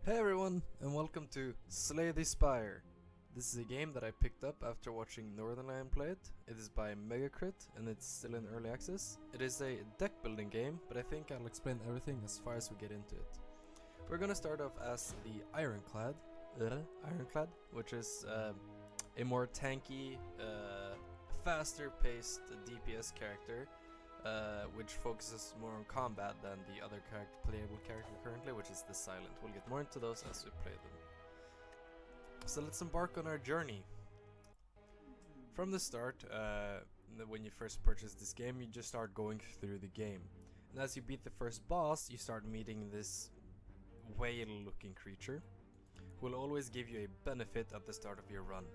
Hey everyone, and welcome to Slay the Spire. This is a game that I picked up after watching Northern Lion play it. It is by Megacrit and it's still in early access. It is a deck building game, but I think I'll explain everything as far as we get into it. We're gonna start off as the Ironclad, which is a more tanky, faster paced DPS character. Which focuses more on combat than the other playable character currently, which is the Silent. We'll get more into those as we play them. So let's embark on our journey. From the start, when you first purchase this game, you just start going through the game. And as you beat the first boss, you start meeting this whale-looking creature, who will always give you a benefit at the start of your run.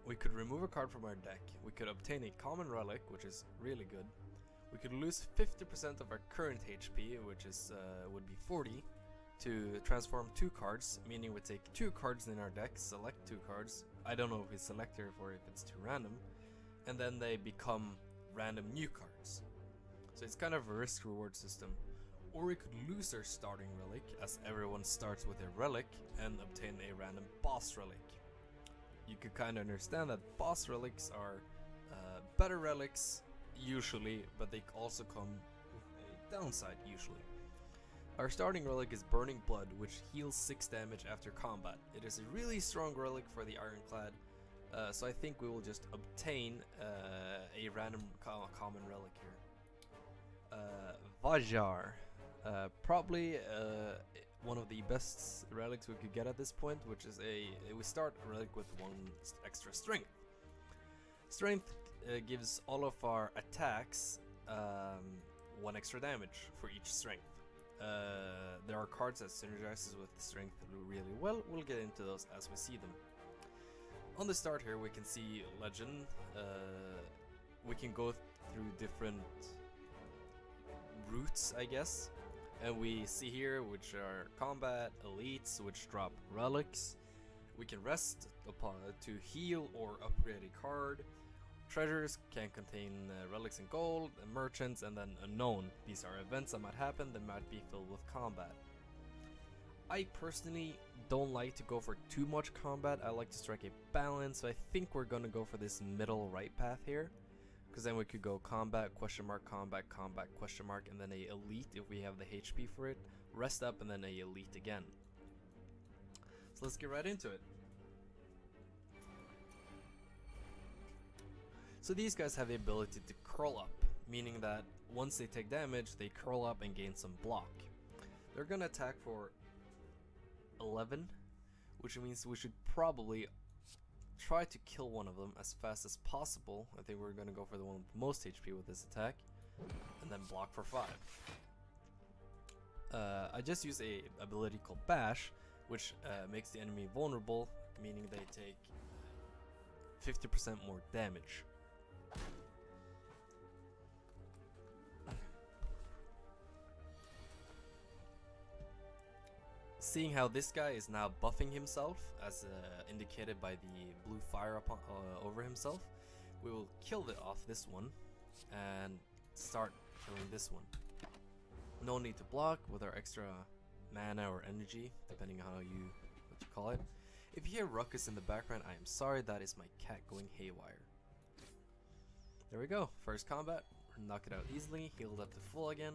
We could remove a card from our deck, we could obtain a common relic, which is really good. We could lose 50% of our current HP, which is would be 40, to transform 2 cards, meaning we take 2 cards in our deck, select 2 cards, I don't know if we select here or if it's too random, and then they become random new cards. So it's kind of a risk-reward system. Or we could lose our starting relic, as everyone starts with a relic, and obtain a random boss relic. You could kind of understand that boss relics are better relics usually, but they also come with a downside usually. Our starting relic is Burning Blood, which heals 6 damage after combat. It is a really strong relic for the Ironclad, so I think we will just obtain a random common relic here. Vajar. Probably one of the best relics we could get at this point, which is we start a relic with 1 extra strength. Strength gives all of our attacks 1 extra damage for each strength. There are cards that synergizes with strength really well. We'll get into those as we see them. On the start here we can see Legend. We can go through different routes, I guess. And we see here which are combat, elites, which drop relics. We can rest upon to heal or upgrade a card. Treasures can contain relics and gold, and merchants, and then unknown. These are events that might happen that might be filled with combat. I personally don't like to go for too much combat. I like to strike a balance, so I think we're gonna go for this middle right path here. Because then we could go combat, question mark, combat, combat, question mark, and then a elite if we have the HP for it, rest up, and then a elite again. So let's get right into it. So these guys have the ability to curl up, meaning that once they take damage, they curl up and gain some block. They're gonna attack for 11, which means we should probably try to kill one of them as fast as possible. I think we're gonna go for the one with most HP with this attack, and then block for 5. I just use a ability called Bash, which makes the enemy vulnerable, meaning they take 50% more damage. Seeing how this guy is now buffing himself, as indicated by the blue fire over himself, we will kill off this one and start killing this one. No need to block with our extra mana or energy, depending on what you call it. If you hear ruckus in the background, I am sorry, that is my cat going haywire. There we go, first combat, knock it out easily, healed up to full again.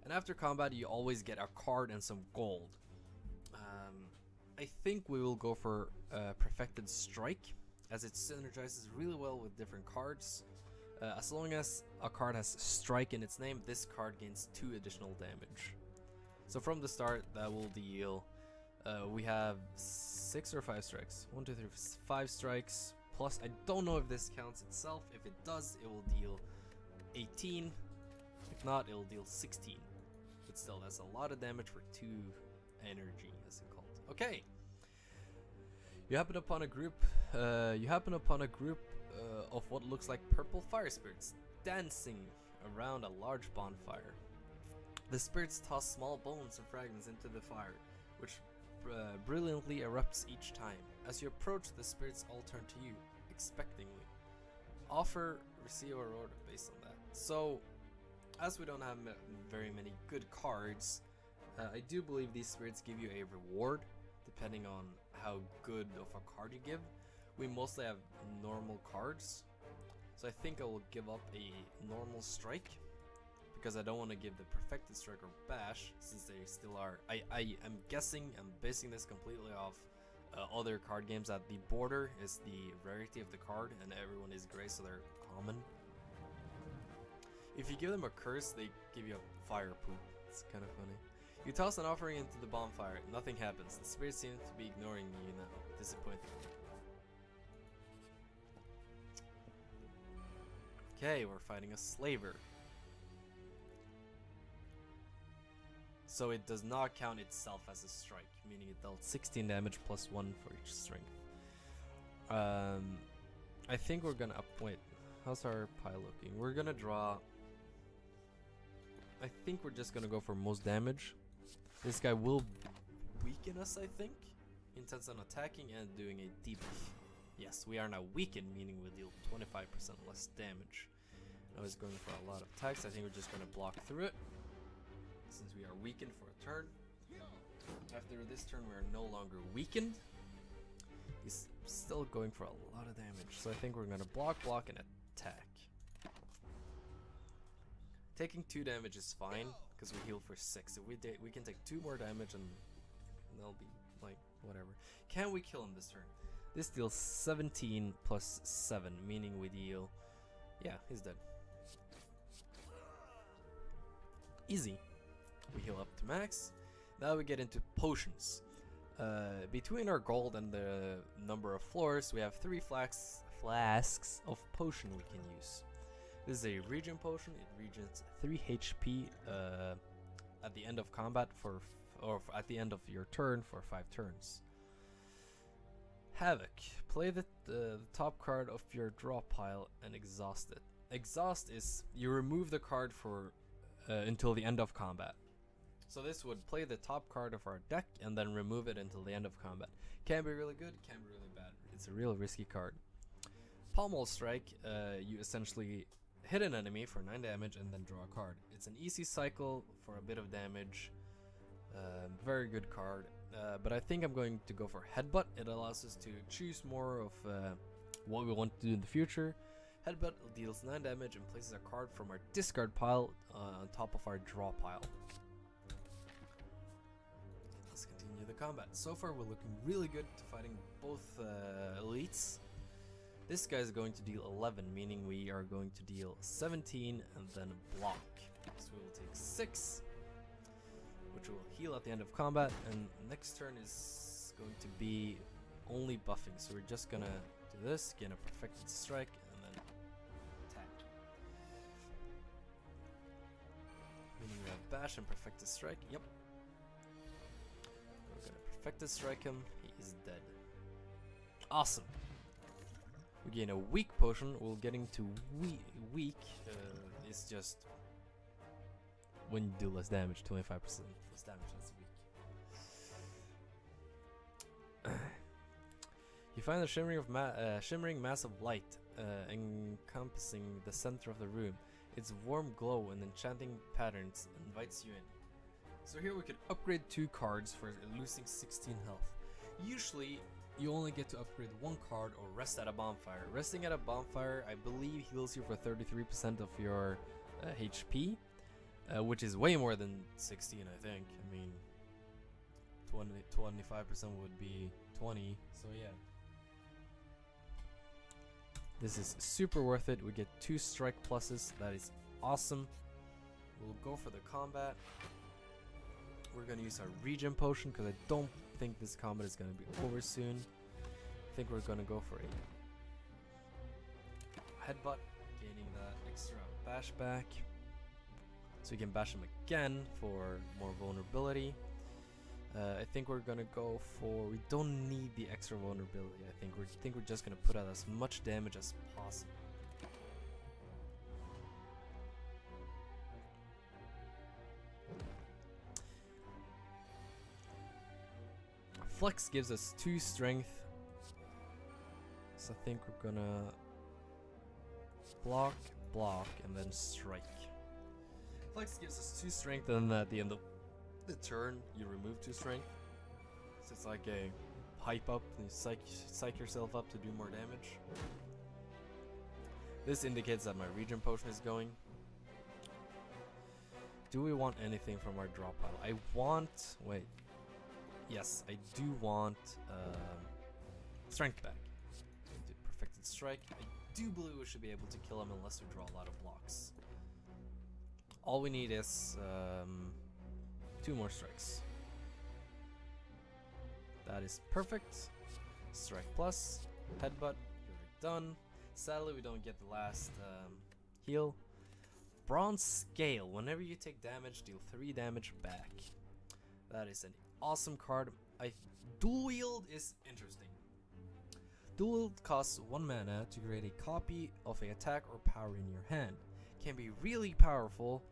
And after combat, you always get a card and some gold. I think we will go for Perfected Strike, as it synergizes really well with different cards. As long as a card has Strike in its name, this card gains 2 additional damage. So from the start, that will deal, we have 6 or 5 strikes. 1, 2, 3, 5 strikes. Plus, I don't know if this counts itself. If it does, it will deal 18. If not, it will deal 16. But still, that's a lot of damage for 2 energy, as it's called. Okay. You happen upon a group. Of what looks like purple fire spirits dancing around a large bonfire. The spirits toss small bones and fragments into the fire, which brilliantly erupts each time. As you approach, the spirits all turn to you, expectingly. Offer, receive a reward based on that. So, as we don't have very many good cards, I do believe these spirits give you a reward depending on how good of a card you give. We mostly have normal cards, so I think I will give up a normal strike because I don't want to give the perfected strike or bash since they still are. I'm guessing, I'm basing this completely off other card games, that the border is the rarity of the card and everyone is gray, so they're common. If you give them a curse, they give you a fire poop. It's kind of funny. You toss an offering into the bonfire, nothing happens. The spirits seem to be ignoring you now. Disappointing. Okay, we're fighting a slaver. So it does not count itself as a strike, meaning it dealt 16 damage plus 1 for each strength. I think we're gonna wait, how's our pile looking? We're gonna draw. I think we're just gonna go for most damage. This guy will weaken us, I think. Intends on attacking and doing a debuff. Yes, we are now weakened, meaning we deal 25% less damage. Now he's going for a lot of attacks. I think we're just gonna block through it, since we are weakened for a turn. After this turn we are no longer weakened. He's still going for a lot of damage, so I think we're gonna block, and attack. Taking 2 damage is fine, because we heal for 6. If we can take 2 more damage and they'll be like, whatever. Can we kill him this turn? This deals 17 plus 7, meaning we deal, yeah, he's dead. Easy. We heal up to max. Now we get into potions. Between our gold and the number of floors, we have 3 flasks of potion we can use. This is a regen potion. It regens 3 HP at the end of combat or at the end of your turn for 5 turns. Havoc. Play the top card of your draw pile and exhaust it. Exhaust is you remove the card for until the end of combat. So this would play the top card of our deck and then remove it until the end of combat. Can be really good, can be really bad. It's a real risky card. Pommel Strike, you essentially hit an enemy for 9 damage and then draw a card. It's an easy cycle for a bit of damage. Very good card. But I think I'm going to go for Headbutt. It allows us to choose more of what we want to do in the future. Headbutt deals 9 damage and places a card from our discard pile on top of our draw pile. Let's continue the combat. So far we're looking really good to fighting both elites. This guy is going to deal 11, meaning we are going to deal 17 and then block. So we will take 6, which will heal at the end of combat, and next turn is going to be only buffing. So we're just gonna do this, gain a perfected strike, and then attack. Meaning we have bash and perfected strike. Yep. We're gonna perfected strike him. He is dead. Awesome. We gain a weak potion. We'll get into weak. It's just when you do less damage, 25% less damage. That's weak. You find a shimmering mass of light encompassing the center of the room. Its warm glow and enchanting patterns invites you in. So here we could upgrade 2 cards for losing 16 health. Usually you only get to upgrade 1 card or rest at a bonfire. Resting at a bonfire, I believe, heals you for 33% of your HP, which is way more than 16, I think. I mean, 25% would be 20, so yeah. This is super worth it. We get 2 strike pluses. That is awesome. We'll go for the combat. We're gonna use our regen potion because I don't think this combat is gonna be over soon. I think we're gonna go for a headbutt, gaining that extra bash back, so we can bash him again for more vulnerability. I think we're gonna go for. We don't need the extra vulnerability. I think we're just gonna put out as much damage as possible. Flex gives us 2 strength, so I think we're gonna block, and then strike. Flex gives us 2 strength, and then at the end of the turn you remove 2 strength. So it's like a hype up, and you psych yourself up to do more damage. This indicates that my regen potion is going. Do we want anything from our drop pile? I want... wait. Yes, I do want strength back. Perfected strike. I do believe we should be able to kill him unless we draw a lot of blocks. All we need is 2 more strikes. That is perfect. Strike plus, headbutt, you're done. Sadly, we don't get the last heal. Bronze Scale. Whenever you take damage, deal 3 damage back. That is an awesome card. Dual Wield is interesting. Dual Wield costs 1 mana to create a copy of an attack or power in your hand. Can be really powerful,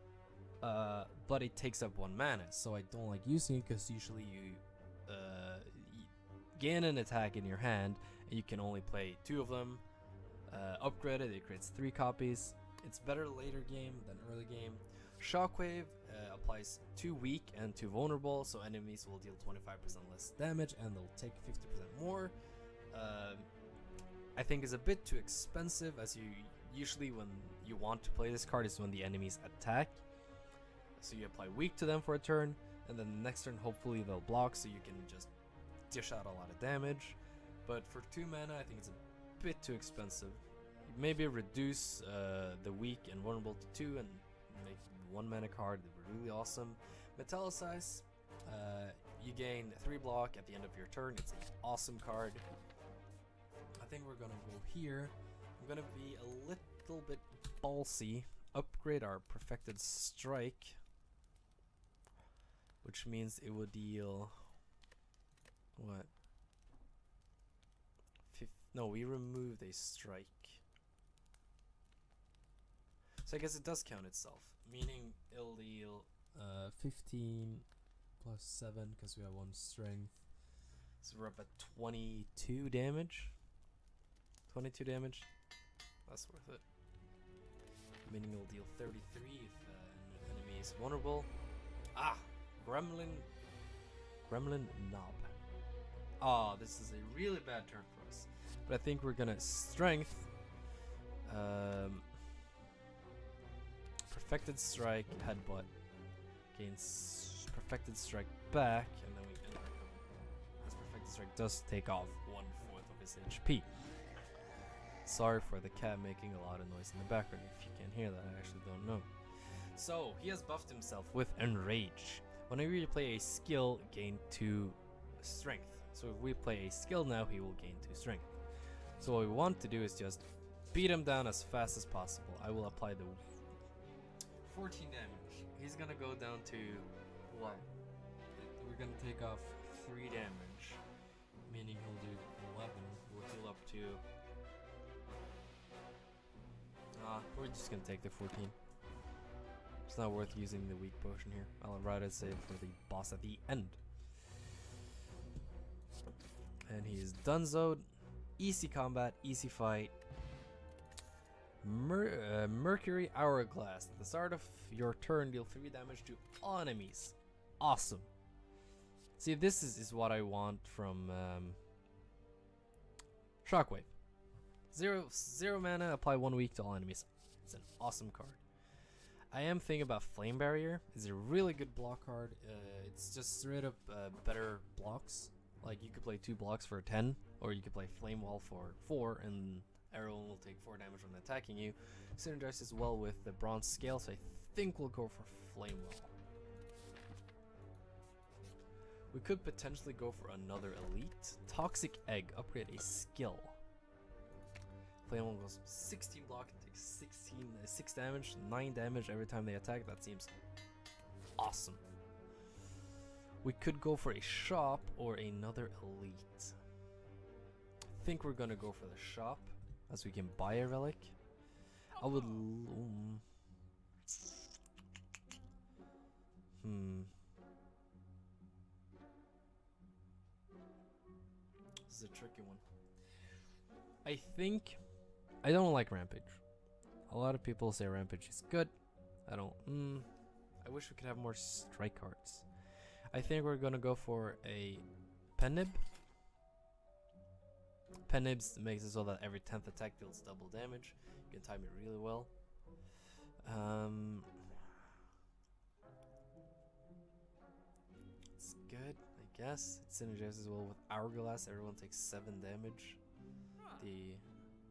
but it takes up 1 mana, so I don't like using it because usually you gain an attack in your hand and you can only play 2 of them. Upgraded, it creates 3 copies. It's better later game than early game. Shockwave applies 2 weak and 2 vulnerable, so enemies will deal 25% less damage and they'll take 50% more. I think is a bit too expensive, as you usually when you want to play this card is when the enemies attack. So you apply weak to them for a turn, and then the next turn hopefully they'll block, so you can just dish out a lot of damage. But for 2 mana, I think it's a bit too expensive. Maybe reduce the weak and vulnerable to 2 and make 1 mana card. They were really awesome. Metallicize, you gain 3 block at the end of your turn. It's an awesome card. I think we're gonna go here. I'm gonna be a little bit ballsy. Upgrade our Perfected Strike, which means it would deal what? No, we removed a strike. So I guess it does count itself, meaning it'll deal 15 plus 7 because we have 1 strength. So we're up at 22 damage. 22 damage. That's worth it. Meaning it'll deal 33 if an enemy is vulnerable. Ah! Gremlin Knob. Ah, this is a really bad turn for us. But I think we're gonna strength. Perfected Strike, headbutt. Gains Perfected Strike back, and then we end our turn. This Perfected Strike does take off 1/4 of his HP. Sorry for the cat making a lot of noise in the background. If you can't hear that, I actually don't know. So, he has buffed himself with Enrage. Whenever you play a skill, gain 2 strength. So if we play a skill now, he will gain 2 strength. So what we want to do is just beat him down as fast as possible. I will apply the 14 damage. He's gonna go down to what? We're gonna take off 3 damage, meaning he'll do 11. We'll heal up to... we're just gonna take the 14. It's not worth using the weak potion here. I'll rather save for the boss at the end. And he's donezoed. Easy combat, easy fight. Mercury Hourglass. At the start of your turn, deal 3 damage to all enemies. Awesome. See, this is what I want from Shockwave. Zero mana, apply 1 weak to all enemies. It's an awesome card. I am thinking about Flame Barrier. It's a really good block card. It's just straight up better blocks. Like, you could play 2 blocks for 10, or you could play Flame Wall for 4, and everyone will take 4 damage when attacking you. Synergizes well with the Bronze Scale, so I think we'll go for Flame Wall. We could potentially go for another elite. Toxic Egg, upgrade a skill. Flame Wall goes 16 block and takes 6 damage, 9 damage every time they attack. That seems awesome. We could go for a shop or another elite. I think we're gonna go for the shop, as we can buy a relic. I would... This is a tricky one. I think... I don't like Rampage. A lot of people say Rampage is good. I don't... I wish we could have more strike cards. I think we're gonna go for a Pennib. Pennibs makes it so that every 10th attack deals double damage. You can time it really well. It's good, I guess. It synergizes well with Hourglass. Everyone takes 7 damage. The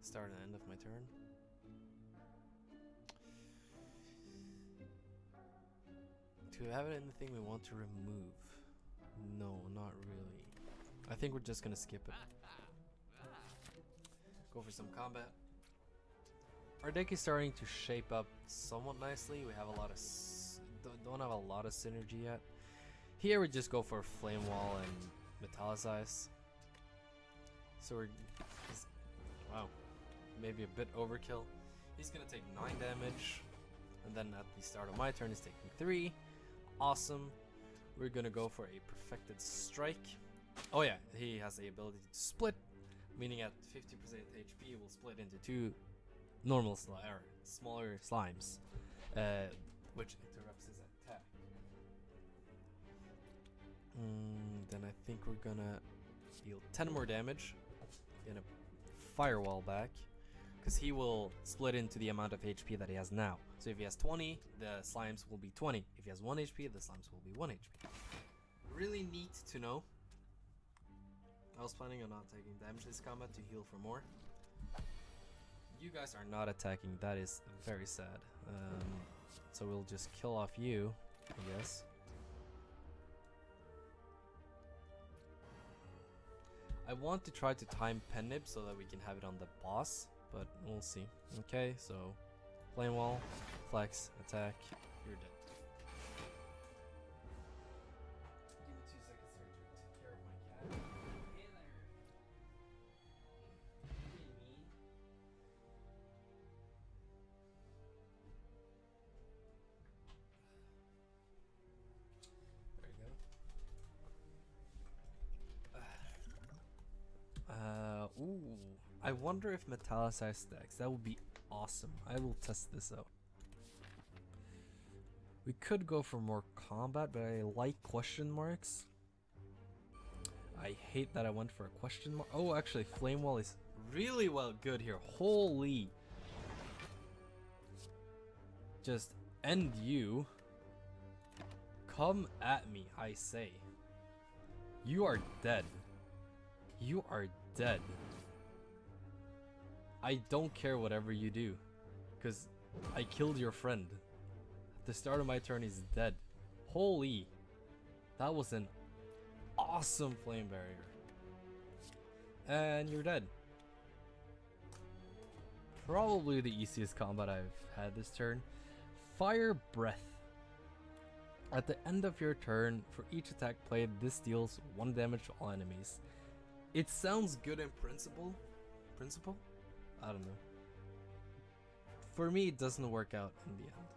start and end of my turn. Do we have anything we want to remove? No, not really. I think we're just gonna skip it. Go for some combat. Our deck is starting to shape up somewhat nicely. We have a lot of don't have a lot of synergy yet. Here we just go for Flame Wall and Metallicize. So we're wow, maybe a bit overkill. He's gonna take 9 damage, and then at the start of my turn he's taking 3. Awesome. We're gonna go for a Perfected Strike. Oh yeah, he has the ability to split, meaning at 50% HP it will split into 2 normal smaller slimes, which interrupts his attack. Then I think we're gonna deal 10 more damage. Gonna Firewall back, because he will split into the amount of HP that he has now. So if he has 20, the slimes will be 20. If he has 1 HP, the slimes will be 1 HP. Really neat to know. I was planning on not taking damage this combat to heal for more. You guys are not attacking, that is very sad. So we'll just kill off you, I guess. I want to try to time Pennib so that we can have it on the boss, but we'll see. Okay, so Flame Wall, Flex, attack, you're dead. Give me 2 seconds here to take care of my cat. Hey there. There you go. Ooh. I wonder if Metallicize stacks. That would be awesome. I will test this out. We could go for more combat, but I like question marks. I hate that I went for a question mark. Oh, actually, Flame Wall is really well good here. Holy. Just end you. Come at me, I say. You are dead. You are dead. I don't care whatever you do, because I killed your friend. At the start of my turn, he's dead. Holy. That was an awesome flame barrier. And you're dead. Probably the easiest combat I've had this turn. Fire Breath. At the end of your turn, for each attack played, this deals 1 damage to all enemies. It sounds good in principle. I don't know. For me, it doesn't work out in the end.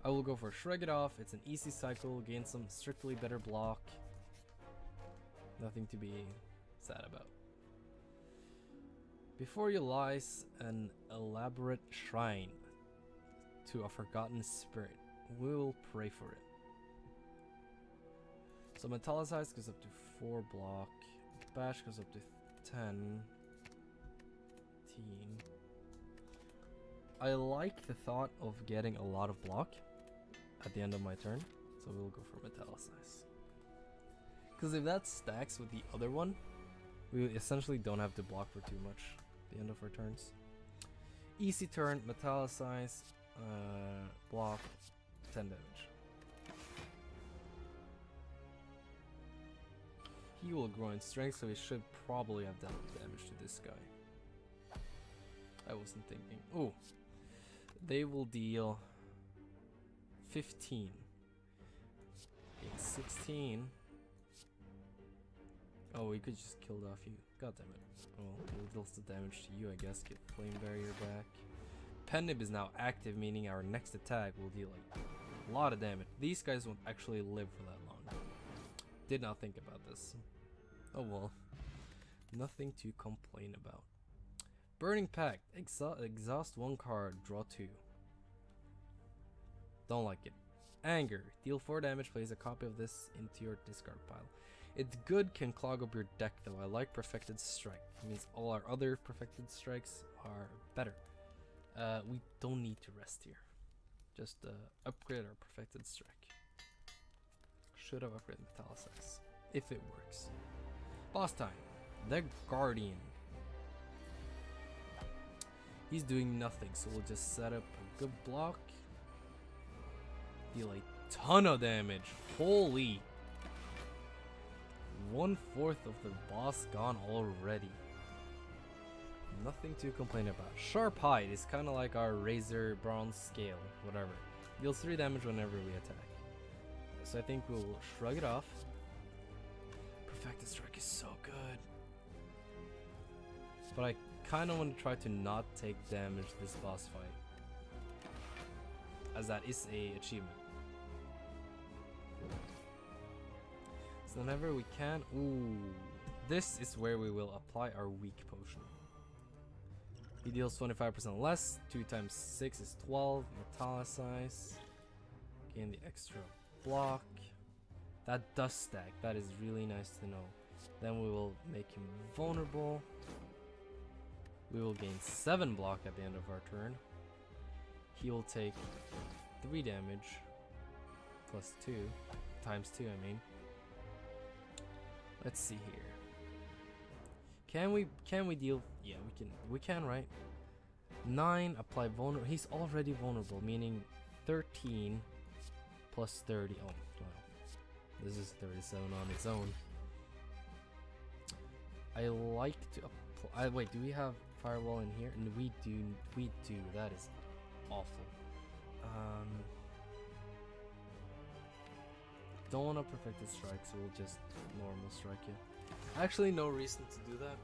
I will go for Shrug It Off. It's an easy cycle, gain some strictly better block. Nothing to be sad about. Before you lies an elaborate shrine to a forgotten spirit. We will pray for it. So Metallicize goes up to 4 block. Bash goes up to 10. I like the thought of getting a lot of block at the end of my turn, so we'll go for Metallicize. Because if that stacks with the other one, we essentially don't have to block for too much at the end of our turns. Easy turn, Metallicize, block, 10 damage. He will grow in strength, so he should probably have done damage to this guy. I wasn't thinking. Oh, they will deal 15. Okay, 16. Oh, we could just kill off you. God damn it. Well, it deals the damage to you, I guess. Get Flame Barrier back. Pennib is now active, meaning our next attack will deal like a lot of damage. These guys won't actually live for that long. Did not think about this. Oh well. Nothing to complain about. Burning Pact. Exhaust 1 card, draw 2. Don't like it. Anger. Deal 4 damage, place a copy of this into your discard pile. It's good, can clog up your deck though. I like Perfected Strike. It means all our other Perfected Strikes are better. We don't need to rest here. Just upgrade our Perfected Strike. Should have upgraded Metallicize, if it works. Boss time. The Guardian. He's doing nothing, so we'll just set up a good block. Deal a ton of damage. Holy. 1/4 of the boss gone already. Nothing to complain about. Sharp Hide is kind of like our Razor Bronze Scale, whatever. Deals 3 damage whenever we attack. So I think we'll shrug it off. Perfected Strike is so good. But I kind of want to try to not take damage this boss fight, as that is a achievement. So whenever we can, ooh, this is where we will apply our weak potion. He deals 25% less. 2 times 6 is 12. Metallicize. Gain the extra block. That does stack. That is really nice to know. Then we will make him vulnerable. We will gain 7 block at the end of our turn. He will take 3 damage. Plus 2. Times 2, I mean. Let's see here. Can we deal? Yeah, we can, right? 9, apply vulnerable. He's already vulnerable, meaning 13 plus 30. Oh, wow. This is 37 on its own. I like to apply. Wait, do we have firewall in here? And we do. That is awful. Don't want to Perfected Strike, so we'll just normal strike you. Actually, no reason to do that.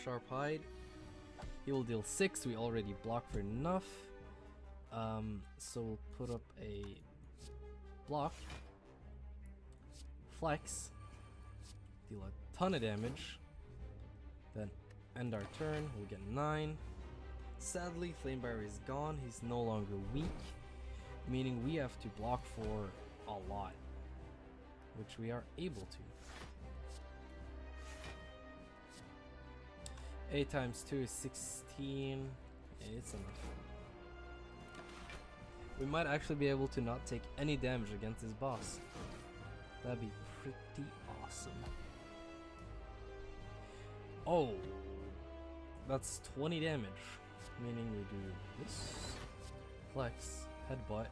Sharp Hide. He will deal 6. We already block for enough. So we'll put up a block. Flex. Deal a ton of damage. Then end our turn. We'll get 9. Sadly, Flame Barrier is gone. He's no longer weak, meaning we have to block for a lot, which we are able to. 8 times 2 is 16. It's enough. We might actually be able to not take any damage against this boss. That'd be pretty awesome. Oh, that's 20 damage, meaning we do this, flex, headbutt,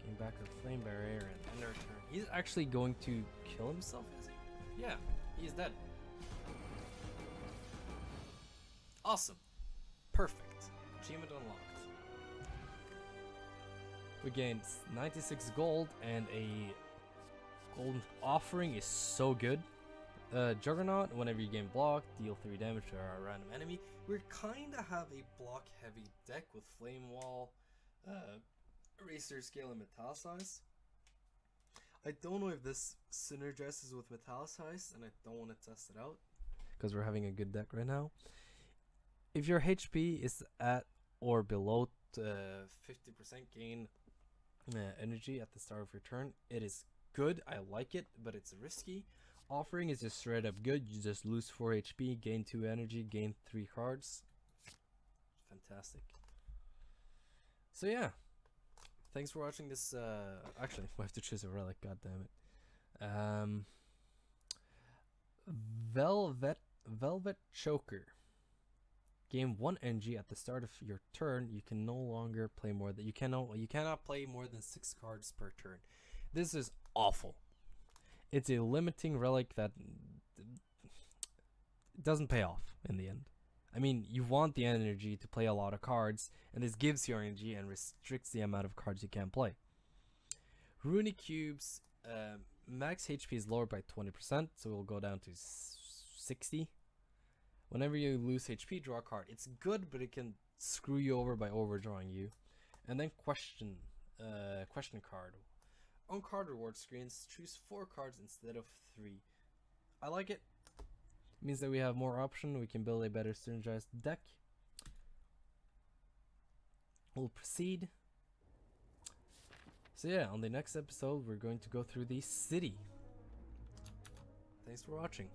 gain back our flame barrier, and end our turn. He's actually going to kill himself, is he? Yeah, he's dead. Awesome. Perfect. Achievement unlocked. We gained 96 gold, and a golden offering is so good. Juggernaut, whenever you gain block, deal 3 damage to our random enemy. We kinda have a block heavy deck with Flame Wall, Eraser Scale, and Metallicize. I don't know if this synergizes with Metallicize, and I don't want to test it out because we're having a good deck right now. If your HP is at or below 50% gain energy at the start of your turn, it is good. I like it, but it's risky. Offering is just straight up good. You just lose 4 HP, gain 2 energy, gain 3 cards. Fantastic. So yeah, thanks for watching this. Actually, we have to choose a relic. God damn it. Velvet Choker. Gain 1 energy at the start of your turn. You can no longer play more than you cannot play more than 6 cards per turn. This is awful. It's a limiting relic that doesn't pay off in the end. I mean, you want the energy to play a lot of cards, and this gives you energy and restricts the amount of cards you can play. Runic Cubes, max HP is lowered by 20%, so we'll go down to 60. Whenever you lose HP, draw a card. It's good, but it can screw you over by overdrawing you. And then question card. On card reward screens, choose 4 cards instead of 3. I like it. It means that we have more option. We can build a better synergized deck. we'll proceed. So yeah, on the next episode, we're going to go through the city. Thanks for watching.